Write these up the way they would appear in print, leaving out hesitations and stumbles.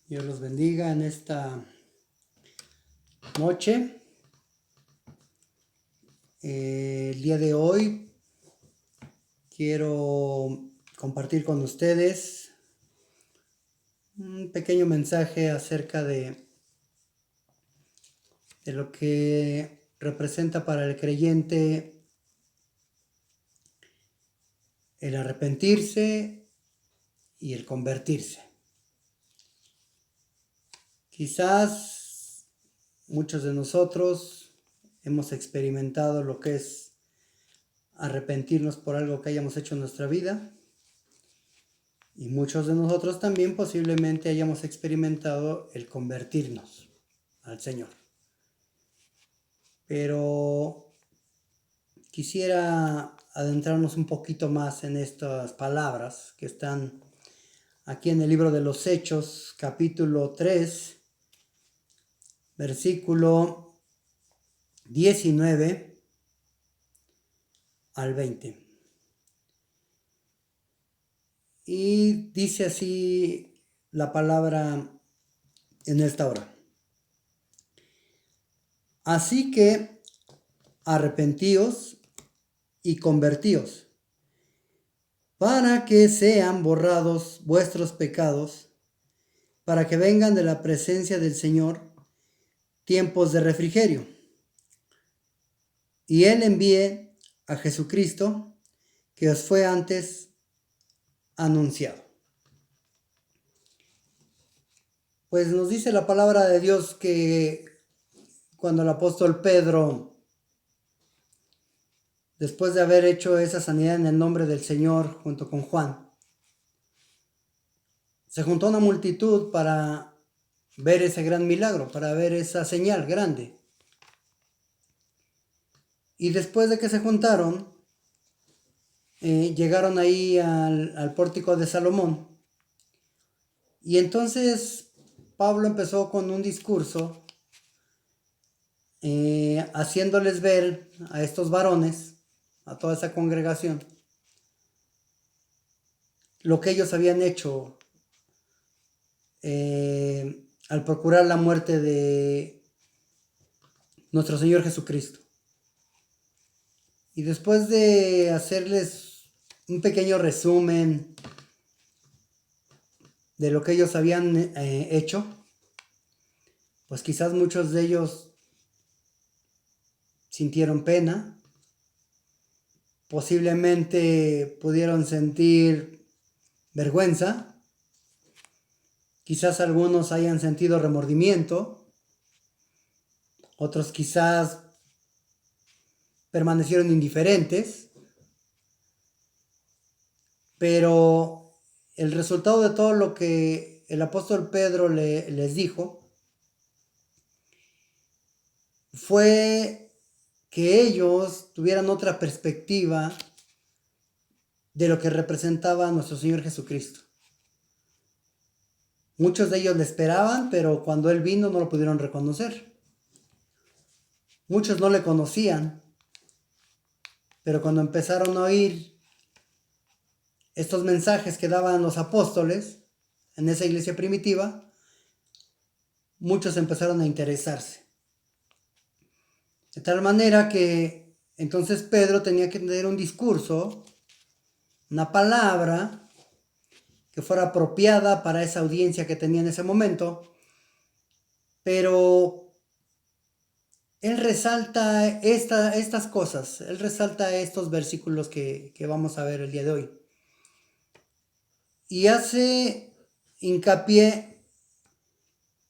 Dios los bendiga en esta noche. El día de hoy quiero compartir con ustedes un pequeño mensaje acerca de lo que representa para el creyente el arrepentirse y el convertirse. Quizás muchos de nosotros hemos experimentado lo que es arrepentirnos por algo que hayamos hecho en nuestra vida, y muchos de nosotros también posiblemente hayamos experimentado el convertirnos al Señor. Pero quisiera adentrarnos un poquito más en estas palabras que están aquí en el libro de los Hechos, capítulo 3, versículo 19 al 20. Y dice así la palabra en esta hora. Así que arrepentíos y convertíos, para que sean borrados vuestros pecados, para que vengan de la presencia del Señor tiempos de refrigerio, y Él envíe a Jesucristo, que os fue antes anunciado. Pues nos dice la palabra de Dios que cuando el apóstol Pedro, después de haber hecho esa sanidad en el nombre del Señor junto con Juan, se juntó una multitud para ver ese gran milagro, para ver esa señal grande. Y después de que se juntaron, llegaron ahí al pórtico de Salomón. Y entonces Pablo empezó con un discurso haciéndoles ver a estos varones, a toda esa congregación, lo que ellos habían hecho al procurar la muerte de nuestro Señor Jesucristo. Y después de hacerles un pequeño resumen de lo que ellos habían hecho, pues quizás muchos de ellos sintieron pena, posiblemente pudieron sentir vergüenza, quizás algunos hayan sentido remordimiento, otros quizás permanecieron indiferentes, pero el resultado de todo lo que el apóstol Pedro les dijo fue que ellos tuvieran otra perspectiva de lo que representaba nuestro Señor Jesucristo. Muchos de ellos le esperaban, pero cuando Él vino no lo pudieron reconocer. Muchos no le conocían, pero cuando empezaron a oír estos mensajes que daban los apóstoles en esa iglesia primitiva, muchos empezaron a interesarse. De tal manera que entonces Pedro tenía que tener un discurso, una palabra que fuera apropiada para esa audiencia que tenía en ese momento, pero él resalta estas cosas, él resalta estos versículos que vamos a ver el día de hoy. Y hace hincapié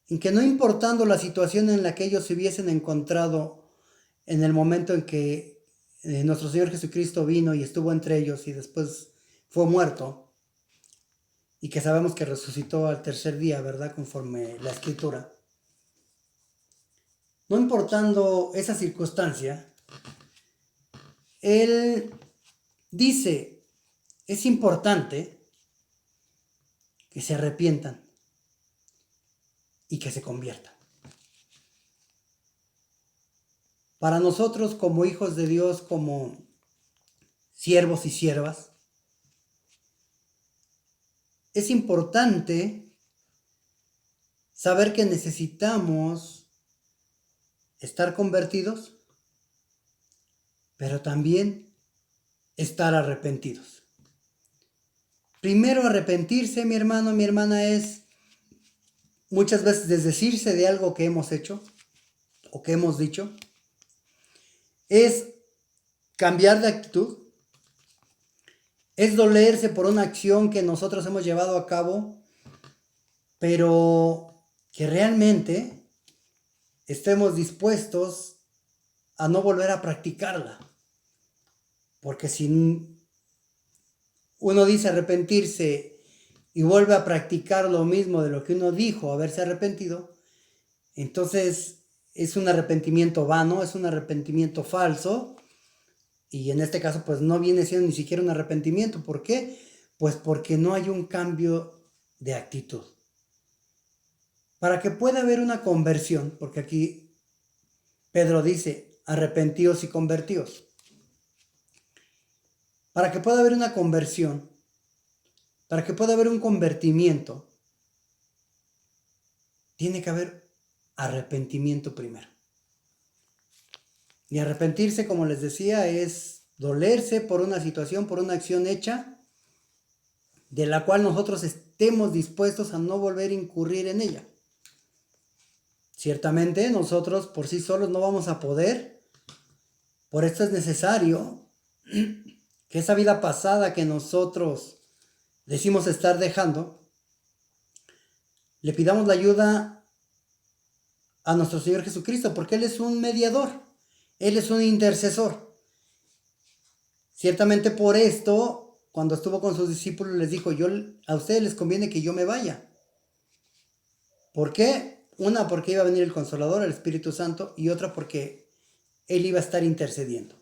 en que no importando la situación en la que ellos se hubiesen encontrado en el momento en que nuestro Señor Jesucristo vino y estuvo entre ellos y después fue muerto, y que sabemos que resucitó al tercer día, ¿verdad? Conforme la Escritura. No importando esa circunstancia, Él dice, es importante que se arrepientan y que se conviertan. Para nosotros como hijos de Dios, como siervos y siervas, es importante saber que necesitamos estar convertidos, pero también estar arrepentidos. Primero, arrepentirse, mi hermano, mi hermana, es muchas veces desdecirse de algo que hemos hecho o que hemos dicho. Es cambiar de actitud. Es dolerse por una acción que nosotros hemos llevado a cabo, pero que realmente estemos dispuestos a no volver a practicarla. Porque si uno dice arrepentirse y vuelve a practicar lo mismo de lo que uno dijo haberse arrepentido, entonces es un arrepentimiento vano, es un arrepentimiento falso, y en este caso pues no viene siendo ni siquiera un arrepentimiento. ¿Por qué? Pues porque no hay un cambio de actitud. Para que pueda haber una conversión, porque aquí Pedro dice, arrepentíos y convertíos. Para que pueda haber una conversión, para que pueda haber un convertimiento, tiene que haber arrepentimiento primero. Y arrepentirse, como les decía, es dolerse por una situación, por una acción hecha, de la cual nosotros estemos dispuestos a no volver a incurrir en ella. Ciertamente nosotros por sí solos no vamos a poder, por esto es necesario que esa vida pasada que nosotros decimos estar dejando, le pidamos la ayuda a nuestro Señor Jesucristo, porque Él es un mediador, Él es un intercesor. Ciertamente por esto, cuando estuvo con sus discípulos, les dijo, a ustedes les conviene que yo me vaya. ¿Por qué? Una, porque iba a venir el Consolador, el Espíritu Santo, y otra porque Él iba a estar intercediendo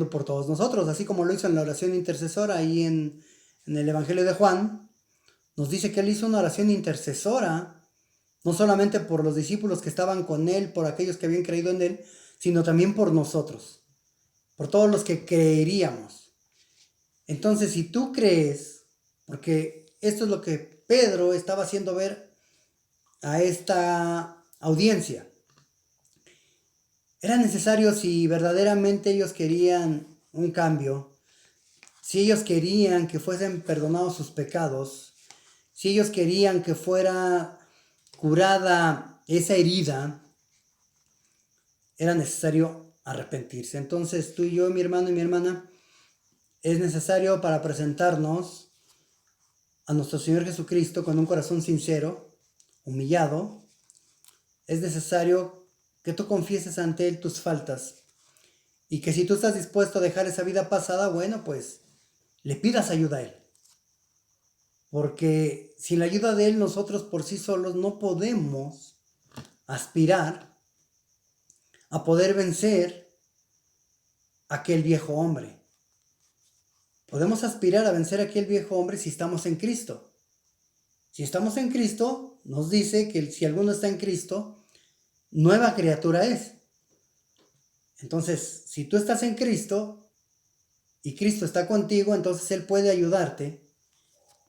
por todos nosotros, así como lo hizo en la oración intercesora ahí en el Evangelio de Juan. Nos dice que Él hizo una oración intercesora, no solamente por los discípulos que estaban con Él, por aquellos que habían creído en Él, sino también por nosotros, por todos los que creeríamos. Entonces, si tú crees, porque esto es lo que Pedro estaba haciendo ver a esta audiencia, era necesario, si verdaderamente ellos querían un cambio, si ellos querían que fuesen perdonados sus pecados, si ellos querían que fuera curada esa herida, era necesario arrepentirse. Entonces tú y yo, mi hermano y mi hermana, es necesario para presentarnos a nuestro Señor Jesucristo con un corazón sincero, humillado, es necesario que tú confieses ante Él tus faltas y que si tú estás dispuesto a dejar esa vida pasada, bueno, pues le pidas ayuda a Él. Porque sin la ayuda de Él nosotros por sí solos no podemos aspirar a poder vencer a aquel viejo hombre. Podemos aspirar a vencer a aquel viejo hombre si estamos en Cristo. Si estamos en Cristo, nos dice que si alguno está en Cristo, nueva criatura es. Entonces, si tú estás en Cristo y Cristo está contigo, entonces Él puede ayudarte.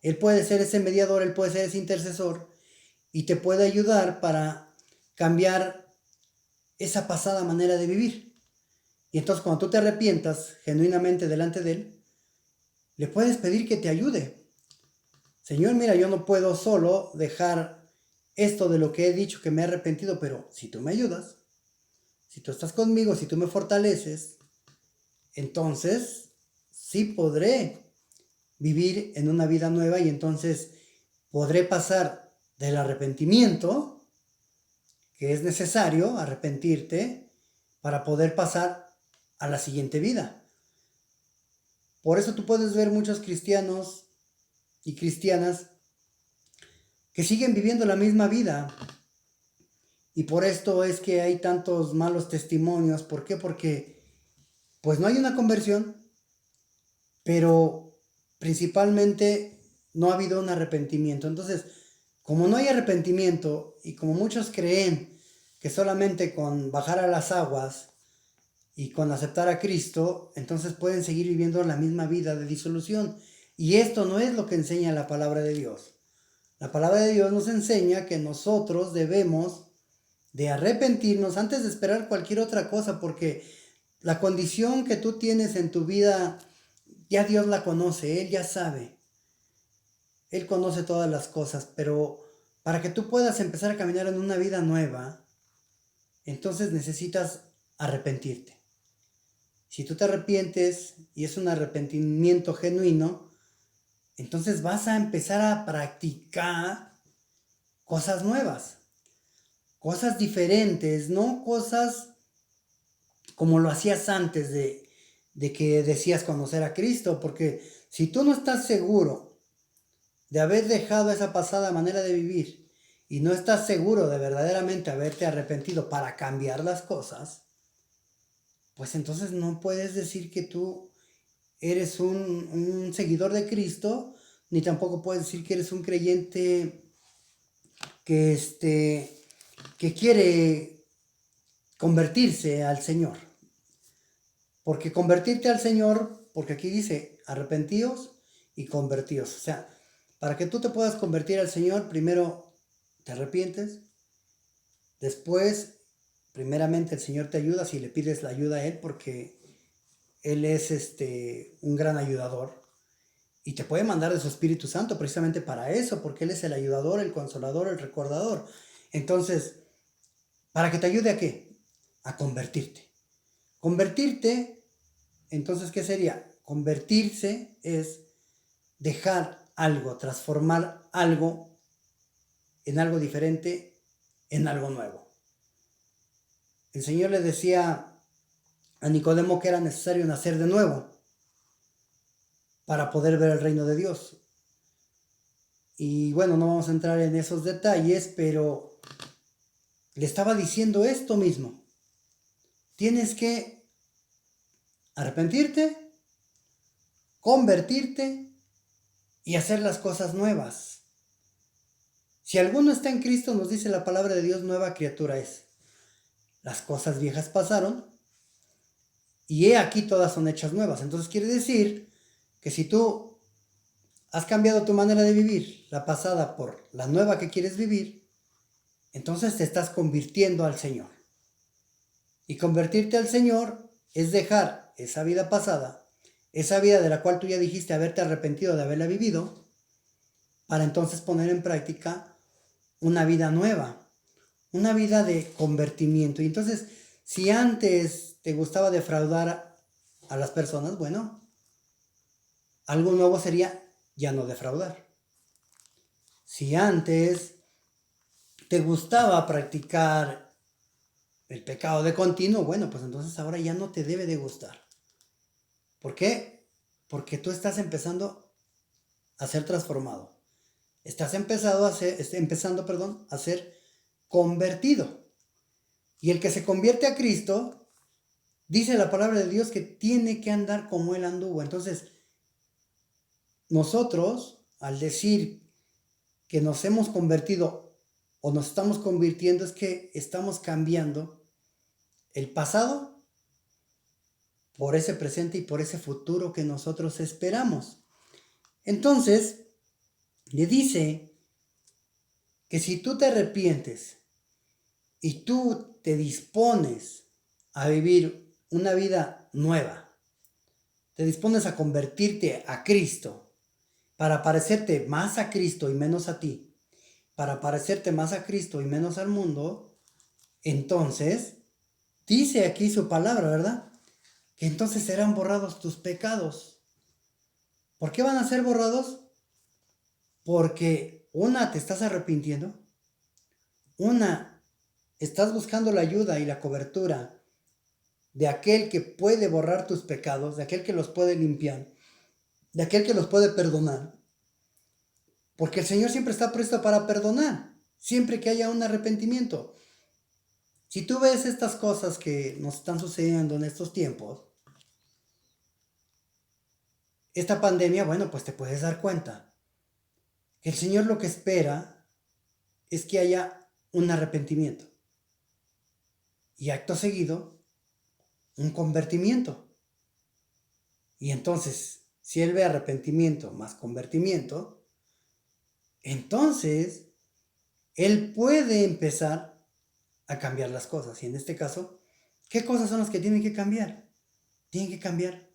Él puede ser ese mediador, Él puede ser ese intercesor y te puede ayudar para cambiar esa pasada manera de vivir. Y entonces cuando tú te arrepientas genuinamente delante de Él, le puedes pedir que te ayude. Señor, mira, yo no puedo solo dejar esto de lo que he dicho que me he arrepentido, pero si tú me ayudas, si tú estás conmigo, si tú me fortaleces, entonces sí podré vivir en una vida nueva y entonces podré pasar del arrepentimiento, que es necesario arrepentirte para poder pasar a la siguiente vida. Por eso tú puedes ver muchos cristianos y cristianas que siguen viviendo la misma vida. Y por esto es que hay tantos malos testimonios. ¿Por qué? Porque pues no hay una conversión, pero principalmente no ha habido un arrepentimiento. Entonces, como no hay arrepentimiento y como muchos creen que solamente con bajar a las aguas y con aceptar a Cristo, entonces pueden seguir viviendo la misma vida de disolución. Y esto no es lo que enseña la palabra de Dios. La palabra de Dios nos enseña que nosotros debemos de arrepentirnos antes de esperar cualquier otra cosa, porque la condición que tú tienes en tu vida, ya Dios la conoce, Él ya sabe, Él conoce todas las cosas, pero para que tú puedas empezar a caminar en una vida nueva, entonces necesitas arrepentirte. Si tú te arrepientes y es un arrepentimiento genuino, entonces vas a empezar a practicar cosas nuevas, cosas diferentes, no cosas como lo hacías antes de que decías conocer a Cristo, porque si tú no estás seguro de haber dejado esa pasada manera de vivir y no estás seguro de verdaderamente haberte arrepentido para cambiar las cosas, pues entonces no puedes decir que tú eres un seguidor de Cristo, ni tampoco puedes decir que eres un creyente que quiere convertirse al Señor. Porque convertirte al Señor, porque aquí dice, arrepentíos y convertíos. O sea, para que tú te puedas convertir al Señor, primero te arrepientes, después, primeramente el Señor te ayuda si le pides la ayuda a Él, porque Él es un gran ayudador. Y te puede mandar de su Espíritu Santo precisamente para eso, porque Él es el ayudador, el consolador, el recordador. Entonces, ¿para que te ayude a qué? A convertirte. Convertirte, entonces, ¿qué sería? Convertirse es dejar algo, transformar algo en algo diferente, en algo nuevo. El Señor le decía a Nicodemo que era necesario nacer de nuevo para poder ver el reino de Dios. Y bueno, no vamos a entrar en esos detalles, pero le estaba diciendo esto mismo. Tienes que arrepentirte, convertirte y hacer las cosas nuevas. Si alguno está en Cristo, nos dice la palabra de Dios, nueva criatura es. Las cosas viejas pasaron y he aquí todas son hechas nuevas. Entonces quiere decir que si tú has cambiado tu manera de vivir, la pasada por la nueva que quieres vivir, entonces te estás convirtiendo al Señor. Y convertirte al Señor es dejar esa vida pasada, esa vida de la cual tú ya dijiste haberte arrepentido de haberla vivido, para entonces poner en práctica una vida nueva, una vida de convertimiento. Y entonces, si antes te gustaba defraudar a las personas, bueno, algo nuevo sería ya no defraudar. Si antes te gustaba practicar el pecado de continuo, bueno, pues entonces ahora ya no te debe de gustar. ¿Por qué? Porque tú estás empezando a ser transformado. Estás empezando a ser convertido. Y el que se convierte a Cristo, dice la palabra de Dios que tiene que andar como Él anduvo. Entonces, nosotros, al decir que nos hemos convertido o nos estamos convirtiendo, es que estamos cambiando el pasado por ese presente y por ese futuro que nosotros esperamos. Entonces, le dice que si tú te arrepientes y tú te dispones a vivir una vida nueva, te dispones a convertirte a Cristo, para parecerte más a Cristo y menos a ti, para parecerte más a Cristo y menos al mundo, entonces, dice aquí su palabra, ¿verdad? Que entonces serán borrados tus pecados. ¿Por qué van a ser borrados? Porque una, te estás arrepintiendo, una, estás buscando la ayuda y la cobertura de aquel que puede borrar tus pecados, de aquel que los puede limpiar, de aquel que los puede perdonar. Porque el Señor siempre está presto para perdonar, siempre que haya un arrepentimiento. Si tú ves estas cosas que nos están sucediendo en estos tiempos, esta pandemia, bueno, pues te puedes dar cuenta que el Señor lo que espera es que haya un arrepentimiento. Y acto seguido, un convertimiento. Y entonces, si Él ve arrepentimiento más convertimiento, entonces Él puede empezar a cambiar las cosas. Y en este caso, ¿qué cosas son las que tienen que cambiar? Tienen que cambiar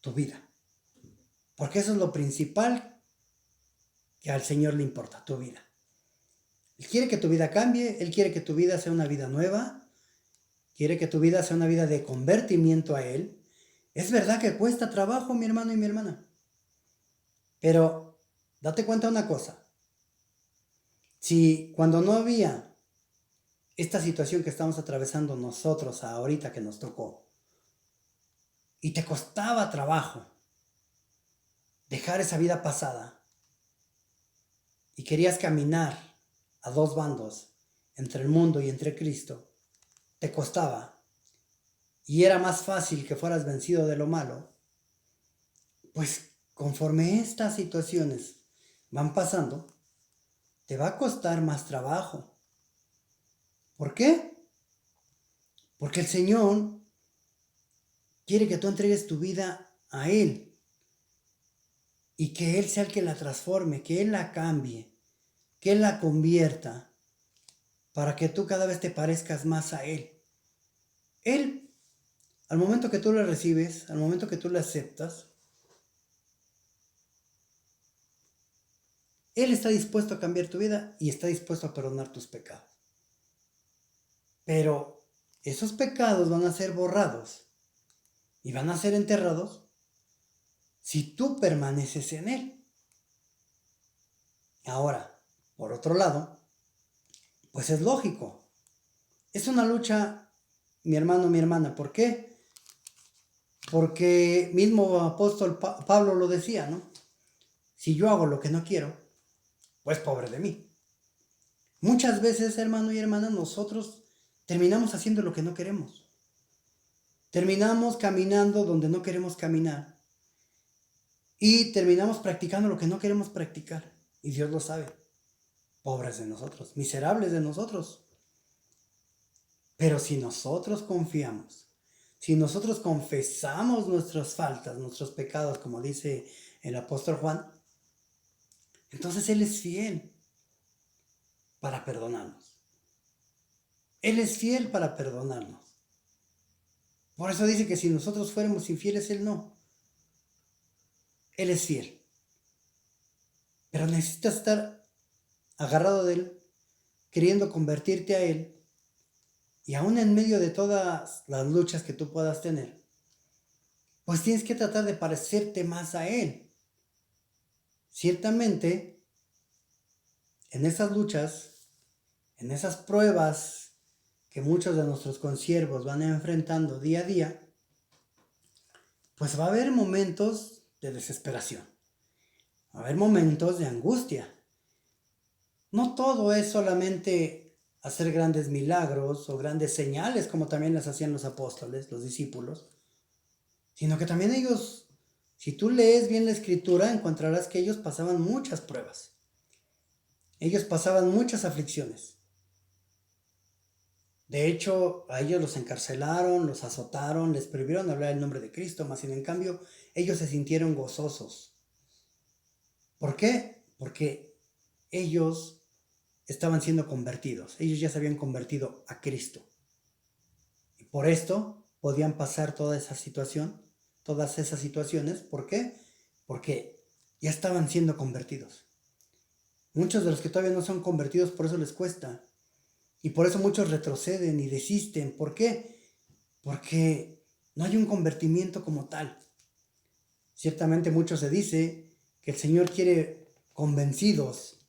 tu vida. Porque eso es lo principal que al Señor le importa, tu vida. Él quiere que tu vida cambie, Él quiere que tu vida sea una vida nueva, quiere que tu vida sea una vida de convertimiento a Él. Es verdad que cuesta trabajo, mi hermano y mi hermana. Pero date cuenta de una cosa. Si cuando no había esta situación que estamos atravesando nosotros ahorita que nos tocó, y te costaba trabajo dejar esa vida pasada, y querías caminar a dos bandos, entre el mundo y entre Cristo, te costaba, y era más fácil que fueras vencido de lo malo, pues conforme estas situaciones van pasando, te va a costar más trabajo. ¿Por qué? Porque el Señor quiere que tú entregues tu vida a Él y que Él sea el que la transforme, que Él la cambie, que Él la convierta para que tú cada vez te parezcas más a Él. Él, al momento que tú le recibes, al momento que tú le aceptas, Él está dispuesto a cambiar tu vida y está dispuesto a perdonar tus pecados. Pero esos pecados van a ser borrados y van a ser enterrados si tú permaneces en Él. Ahora, por otro lado, pues es lógico. Es una lucha, mi hermano, mi hermana. ¿Por qué? Porque mismo apóstol Pablo lo decía, ¿no? Si yo hago lo que no quiero, pues pobre de mí. Muchas veces, hermano y hermana, nosotros terminamos haciendo lo que no queremos. Terminamos caminando donde no queremos caminar. Y terminamos practicando lo que no queremos practicar. Y Dios lo sabe. Pobres de nosotros, miserables de nosotros. Pero si nosotros confiamos, si nosotros confesamos nuestras faltas, nuestros pecados, como dice el apóstol Juan, entonces Él es fiel para perdonarnos. Él es fiel para perdonarnos. Por eso dice que si nosotros fuéramos infieles, Él no. Él es fiel. Pero necesitas estar agarrado de Él, queriendo convertirte a Él, y aún en medio de todas las luchas que tú puedas tener, pues tienes que tratar de parecerte más a Él. Ciertamente, en esas luchas, en esas pruebas que muchos de nuestros consiervos van enfrentando día a día, pues va a haber momentos de desesperación, va a haber momentos de angustia. No todo es solamente hacer grandes milagros o grandes señales como también las hacían los apóstoles, los discípulos, sino que también ellos, si tú lees bien la escritura, encontrarás que ellos pasaban muchas pruebas. Ellos pasaban muchas aflicciones. De hecho, a ellos los encarcelaron, los azotaron, les prohibieron hablar el nombre de Cristo, mas sin en cambio ellos se sintieron gozosos. ¿Por qué? Porque ellos estaban siendo convertidos, ellos ya se habían convertido a Cristo. Y por esto podían pasar toda esa situación, todas esas situaciones. ¿Por qué? Porque ya estaban siendo convertidos. Muchos de los que todavía no son convertidos, por eso les cuesta. Y por eso muchos retroceden y desisten. ¿Por qué? Porque no hay un convertimiento como tal. Ciertamente mucho se dice que el Señor quiere convencidos.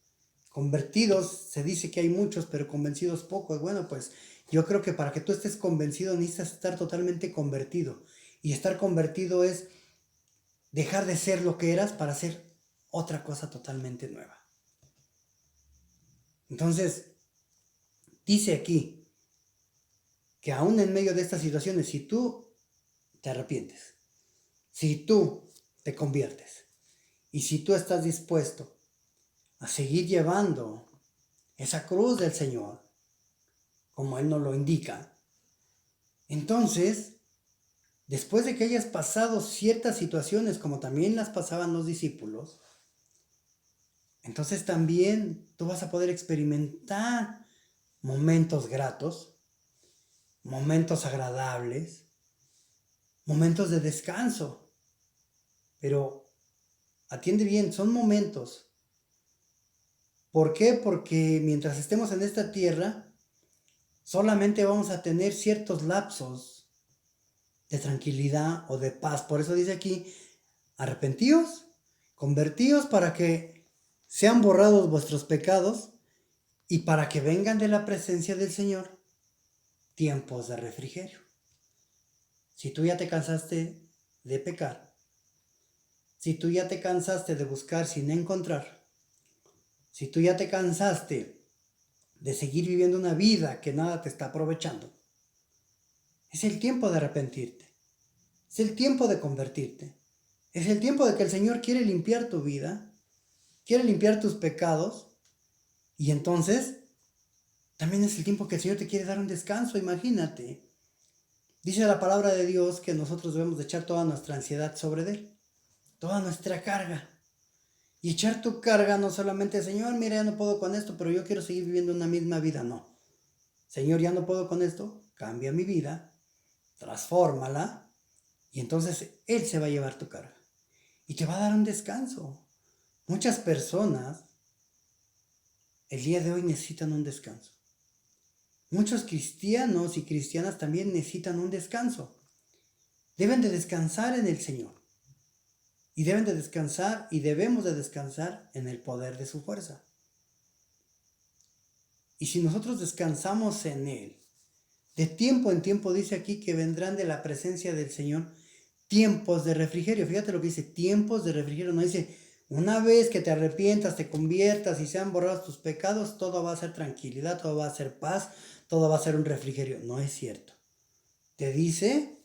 Convertidos se dice que hay muchos, pero convencidos pocos. Bueno, pues yo creo que para que tú estés convencido necesitas estar totalmente convertido. Y estar convertido es dejar de ser lo que eras para ser otra cosa totalmente nueva. Entonces, dice aquí que aún en medio de estas situaciones, si tú te arrepientes, si tú te conviertes y si tú estás dispuesto a seguir llevando esa cruz del Señor, como Él nos lo indica, entonces, después de que hayas pasado ciertas situaciones, como también las pasaban los discípulos, entonces también tú vas a poder experimentar momentos gratos, momentos agradables, momentos de descanso. Pero atiende bien, son momentos. ¿Por qué? Porque mientras estemos en esta tierra, solamente vamos a tener ciertos lapsos de tranquilidad o de paz. Por eso dice aquí, arrepentíos, convertíos para que sean borrados vuestros pecados y para que vengan de la presencia del Señor tiempos de refrigerio. Si tú ya te cansaste de pecar, si tú ya te cansaste de buscar sin encontrar, si tú ya te cansaste de seguir viviendo una vida que nada te está aprovechando, es el tiempo de arrepentirte. Es el tiempo de convertirte. Es el tiempo de que el Señor quiere limpiar tu vida, quiere limpiar tus pecados. Y entonces, también es el tiempo que el Señor te quiere dar un descanso, imagínate. Dice la palabra de Dios que nosotros debemos de echar toda nuestra ansiedad sobre Él, toda nuestra carga. Y echar tu carga no solamente, Señor, mira, ya no puedo con esto, pero yo quiero seguir viviendo una misma vida. No. Señor, ya no puedo con esto, cambia mi vida, transfórmala, y entonces Él se va a llevar tu carga. Y te va a dar un descanso. Muchas personas el día de hoy necesitan un descanso. Muchos cristianos y cristianas también necesitan un descanso. Deben de descansar en el Señor. Y deben de descansar y debemos de descansar en el poder de su fuerza. Y si nosotros descansamos en Él, de tiempo en tiempo dice aquí que vendrán de la presencia del Señor tiempos de refrigerio. Fíjate lo que dice, tiempos de refrigerio. No dice, una vez que te arrepientas, te conviertas y sean borrados tus pecados, todo va a ser tranquilidad, todo va a ser paz, todo va a ser un refrigerio. No es cierto. Te dice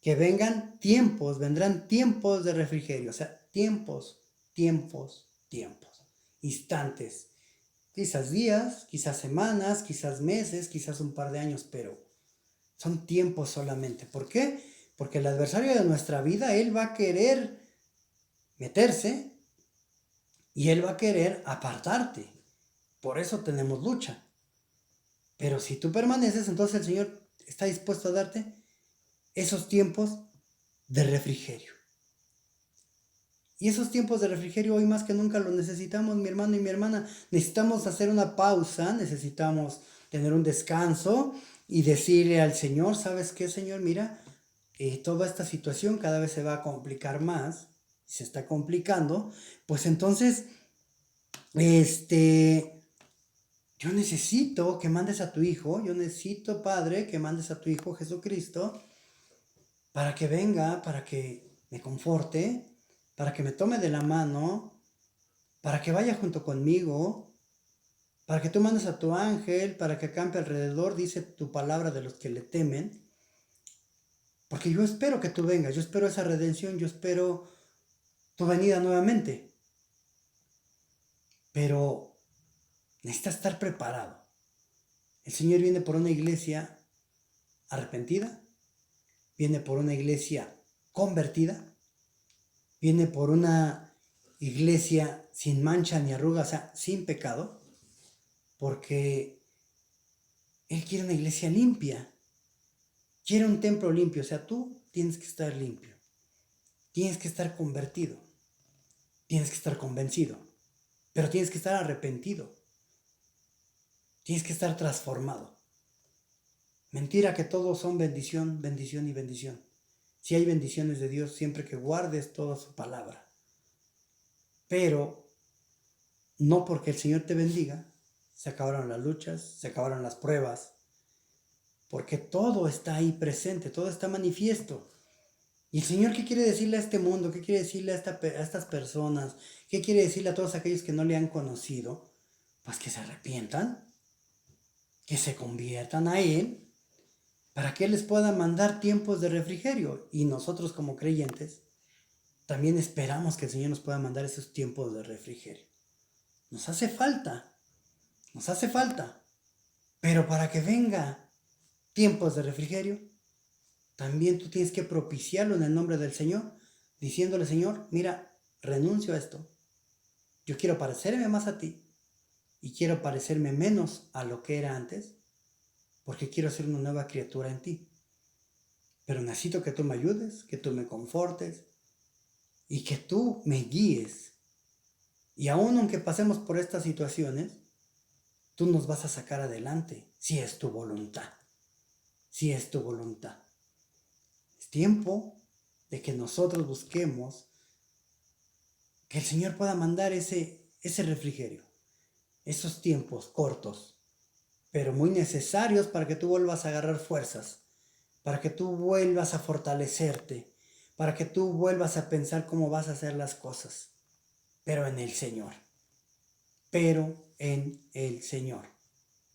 que vendrán tiempos de refrigerio. O sea, tiempos, instantes. Quizás días, quizás semanas, quizás meses, quizás un par de años, pero son tiempos solamente. ¿Por qué? Porque el adversario de nuestra vida, él va a querer meterse y él va a querer apartarte. Por eso tenemos lucha. Pero si tú permaneces, entonces el Señor está dispuesto a darte esos tiempos de refrigerio. Y esos tiempos de refrigerio hoy más que nunca los necesitamos, mi hermano y mi hermana. Necesitamos hacer una pausa, necesitamos tener un descanso y decirle al Señor, ¿sabes qué, Señor? Mira, toda esta situación cada vez se va a complicar más, se está complicando, pues entonces, yo necesito que mandes a tu Hijo, yo necesito, Padre, que mandes a tu Hijo Jesucristo para que venga, para que me conforte, para que me tome de la mano, para que vaya junto conmigo, para que tú mandes a tu ángel, para que acampe alrededor, dice tu palabra de los que le temen. Porque yo espero que tú vengas, yo espero esa redención, yo espero tu venida nuevamente. Pero necesitas estar preparado. El Señor viene por una iglesia arrepentida, viene por una iglesia convertida, viene por una iglesia sin mancha ni arruga, o sea, sin pecado, porque Él quiere una iglesia limpia, quiere un templo limpio, o sea, tú tienes que estar limpio, tienes que estar convertido, tienes que estar convencido, pero tienes que estar arrepentido, tienes que estar transformado. Mentira que todos son bendición, bendición y bendición. Si hay bendiciones de Dios siempre que guardes toda su palabra. Pero no porque el Señor te bendiga, se acabaron las luchas, se acabaron las pruebas, porque todo está ahí presente, todo está manifiesto. ¿Y el Señor qué quiere decirle a este mundo? ¿Qué quiere decirle a estas personas? ¿Qué quiere decirle a todos aquellos que no le han conocido? Pues que se arrepientan, que se conviertan a Él, para que Él les pueda mandar tiempos de refrigerio. Y nosotros como creyentes también esperamos que el Señor nos pueda mandar esos tiempos de refrigerio. Nos hace falta. Pero para que venga tiempos de refrigerio, también tú tienes que propiciarlo en el nombre del Señor, diciéndole, Señor, mira, renuncio a esto. Yo quiero parecerme más a ti y quiero parecerme menos a lo que era antes, porque quiero ser una nueva criatura en ti. Pero necesito que tú me ayudes, que tú me confortes y que tú me guíes. Y aún aunque pasemos por estas situaciones, tú nos vas a sacar adelante, si es tu voluntad. Si es tu voluntad. Es tiempo de que nosotros busquemos que el Señor pueda mandar ese refrigerio, esos tiempos cortos, pero muy necesarios para que tú vuelvas a agarrar fuerzas, para que tú vuelvas a fortalecerte, para que tú vuelvas a pensar cómo vas a hacer las cosas, pero en el Señor, pero en el Señor.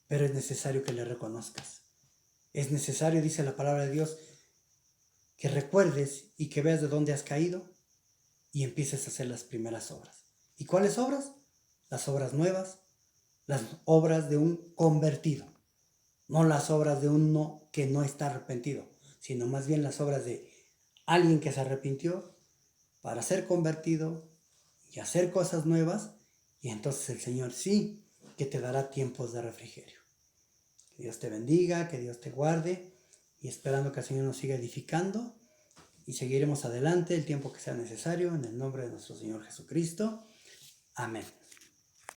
Pero es necesario que le reconozcas. Es necesario, dice la palabra de Dios, que recuerdes y que veas de dónde has caído y empieces a hacer las primeras obras. ¿Y cuáles obras? Las obras nuevas, las obras de un convertido, no las obras de uno que no está arrepentido, sino más bien las obras de alguien que se arrepintió para ser convertido y hacer cosas nuevas, y entonces el Señor sí que te dará tiempos de refrigerio. Que Dios te bendiga, que Dios te guarde, y esperando que el Señor nos siga edificando, y seguiremos adelante el tiempo que sea necesario, en el nombre de nuestro Señor Jesucristo. Amén.